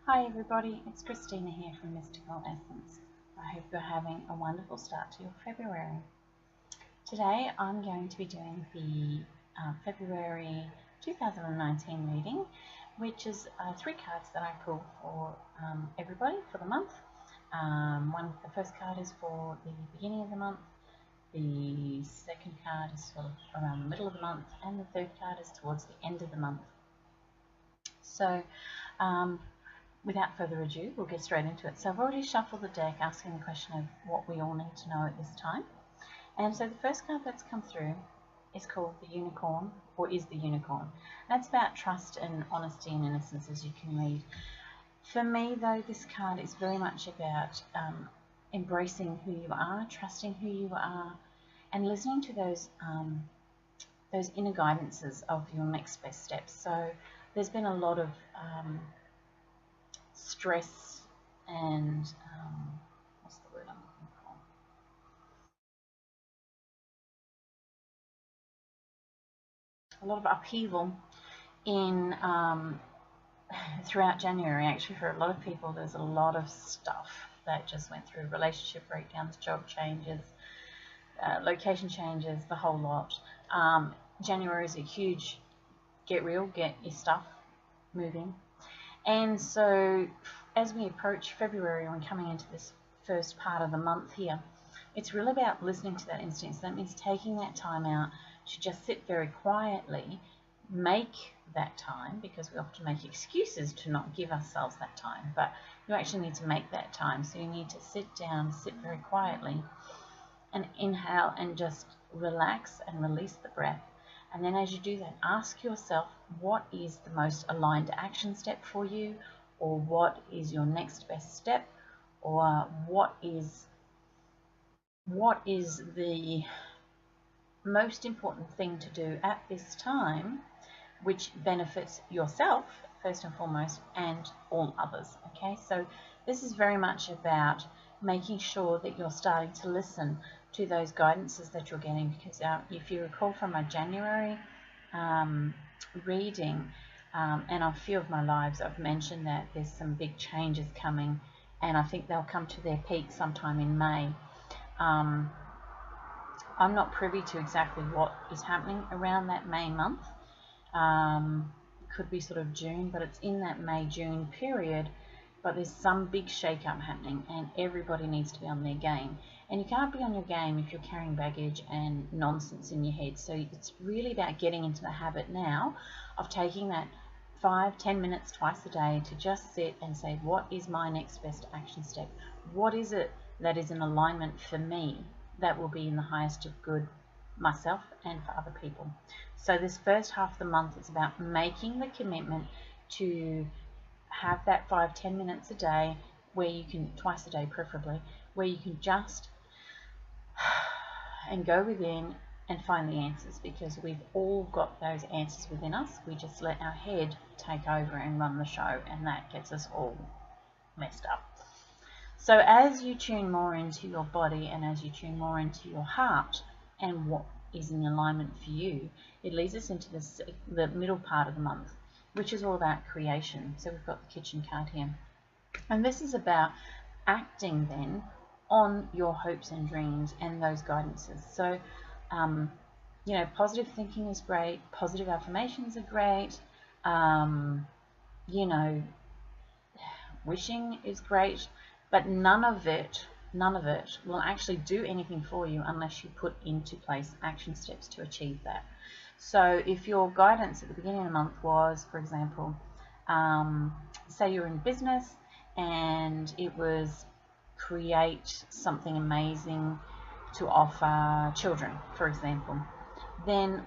Hi everybody, it's Christina here from Mystical Essence. I hope you're having a wonderful start to your February. Today I'm going to be doing the February 2019 reading, which is 3 cards that I pull for everybody for the month. The first card is for the beginning of the month, the second card is sort of around the middle of the month, and the third card is towards the end of the month. So without further ado, we'll get straight into it. So I've already shuffled the deck, asking the question of what we all need to know at this time. And so the first card that's come through is called the Unicorn, or is the Unicorn. That's about trust and honesty and innocence, as you can read. For me, though, this card is very much about embracing who you are, trusting who you are, and listening to those inner guidances of your next best steps. So there's been a lot of stress and what's the word I'm looking for? A lot of upheaval in throughout January. Actually, for a lot of people, there's a lot of stuff that just went through: relationship breakdowns, job changes, location changes, the whole lot. January is a huge get real, get your stuff moving. And so as we approach February and coming into this first part of the month here, it's really about listening to that instinct. So that means taking that time out to just sit very quietly, make that time, because we often make excuses to not give ourselves that time, but you actually need to make that time. So you need to sit down, sit very quietly, and inhale and just relax and release the breath. And then as you do that, ask yourself, what is the most aligned action step for you, or what is your next best step, or what is the most important thing to do at this time, which benefits yourself first and foremost and all others. Okay, so this is very much about making sure that you're starting to listen to those guidances that you're getting, because if you recall from my January reading, and on a few of my lives I've mentioned that there's some big changes coming, and I think they'll come to their peak sometime in May. I'm not privy to exactly what is happening around that May month. Could be sort of June, but it's in that May-June period. But there's some big shake-up happening, and everybody needs to be on their game. And you can't be on your game if you're carrying baggage and nonsense in your head. So it's really about getting into the habit now of taking that 5-10 minutes twice a day to just sit and say, what is my next best action step? What is it that is in alignment for me that will be in the highest of good, myself and for other people? So this first half of the month is about making the commitment to have that 5-10 minutes a day, where you can, twice a day preferably, where you can just and go within and find the answers, because we've all got those answers within us. We just let our head take over and run the show, and that gets us all messed up. So as you tune more into your body, and as you tune more into your heart and what is in alignment for you, it leads us into the middle part of the month, which is all about creation. So we've got the kitchen card here. And this is about acting then on your hopes and dreams and those guidances. So, you know, positive thinking is great, positive affirmations are great, you know, wishing is great, but none of it will actually do anything for you unless you put into place action steps to achieve that. So if your guidance at the beginning of the month was, for example, say you're in business and it was create something amazing to offer children, for example, then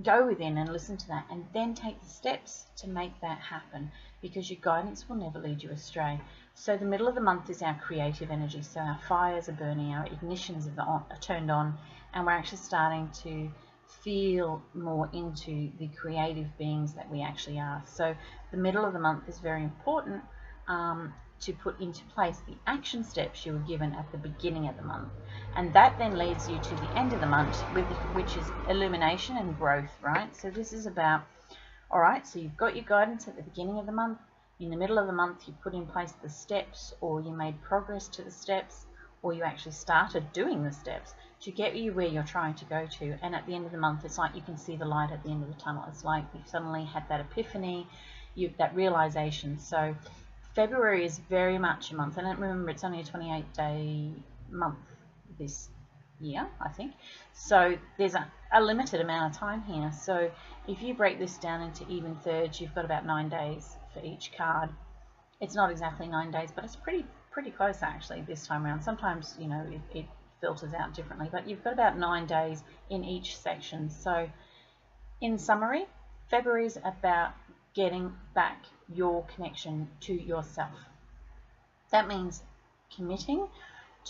go within and listen to that, and then take the steps to make that happen, because your guidance will never lead you astray. So the middle of the month is our creative energy. So our fires are burning, our ignitions are turned on, and we're actually starting to feel more into the creative beings that we actually are. So the middle of the month is very important to put into place the action steps you were given at the beginning of the month, and that then leads you to the end of the month, which is illumination and growth, right? So this is about, all right, so you've got your guidance at the beginning of the month. In the middle of the month, you put in place the steps, or you made progress to the steps, or you actually started doing the steps to get you where you're trying to go to. And at the end of the month, it's like you can see the light at the end of the tunnel. It's like you've suddenly had that epiphany, that realization. So February is very much a month, and remember, it's only a 28-day month this year, I think. So there's a limited amount of time here. So if you break this down into even thirds, you've got about 9 days for each card. It's not exactly 9 days, but it's pretty close actually this time around. Sometimes, you know, it filters out differently, but you've got about 9 days in each section. So in summary, February is about getting back your connection to yourself. That means committing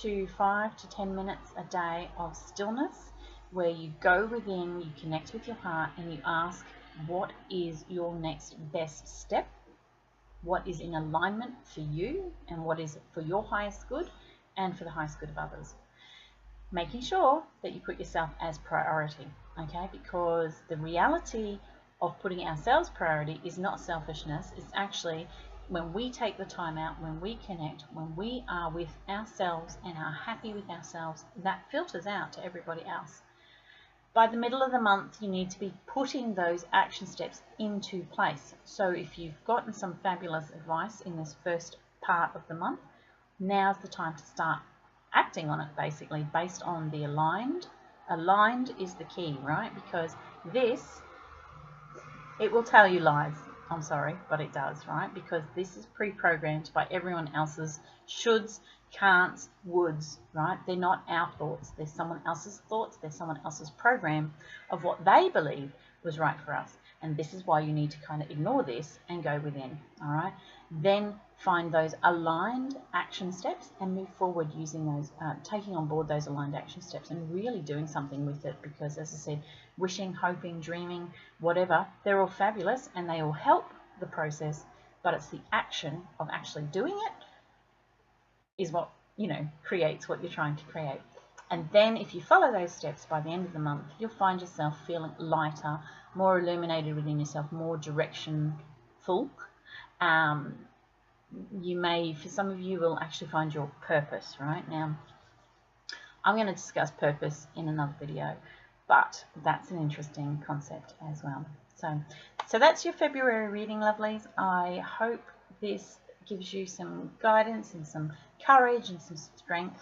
to 5 to 10 minutes a day of stillness, where you go within, you connect with your heart, and you ask, what is your next best step? What is in alignment for you, and what is for your highest good and for the highest good of others? Making sure that you put yourself as priority, okay? Because the reality of putting ourselves priority is not selfishness. It's actually when we take the time out, when we connect, when we are with ourselves and are happy with ourselves, that filters out to everybody else. By the middle of the month, you need to be putting those action steps into place. So if you've gotten some fabulous advice in this first part of the month, now's the time to start acting on it, basically, based on the aligned. Aligned is the key, right? Because it will tell you lies. I'm sorry, but it does, right? Because this is pre-programmed by everyone else's shoulds, can'ts, woulds, right? They're not our thoughts. They're someone else's thoughts. They're someone else's program of what they believe was right for us. And this is why you need to kind of ignore this and go within, all right? Then find those aligned action steps and move forward using those, taking on board those aligned action steps and really doing something with it. Because as I said, wishing, hoping, dreaming, whatever, they're all fabulous and they all help the process, but it's the action of actually doing it is what, you know, creates what you're trying to create. And then if you follow those steps, by the end of the month, you'll find yourself feeling lighter, more illuminated within yourself, more directionful. You may, for some of you, will actually find your purpose, right? Now, I'm going to discuss purpose in another video, but that's an interesting concept as well. So that's your February reading, lovelies. I hope this gives you some guidance and some courage and some strength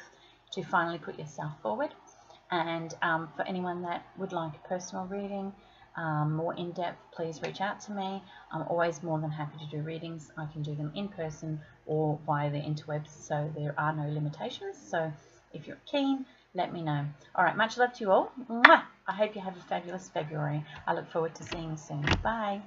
to finally put yourself forward. And for anyone that would like a personal reading, more in-depth, please reach out to me. I'm always more than happy to do readings. I can do them in person or via the interwebs, so there are no limitations. So if you're keen, let me know. All right, much love to you all. Mwah! I hope you have a fabulous February. I look forward to seeing you soon. Bye.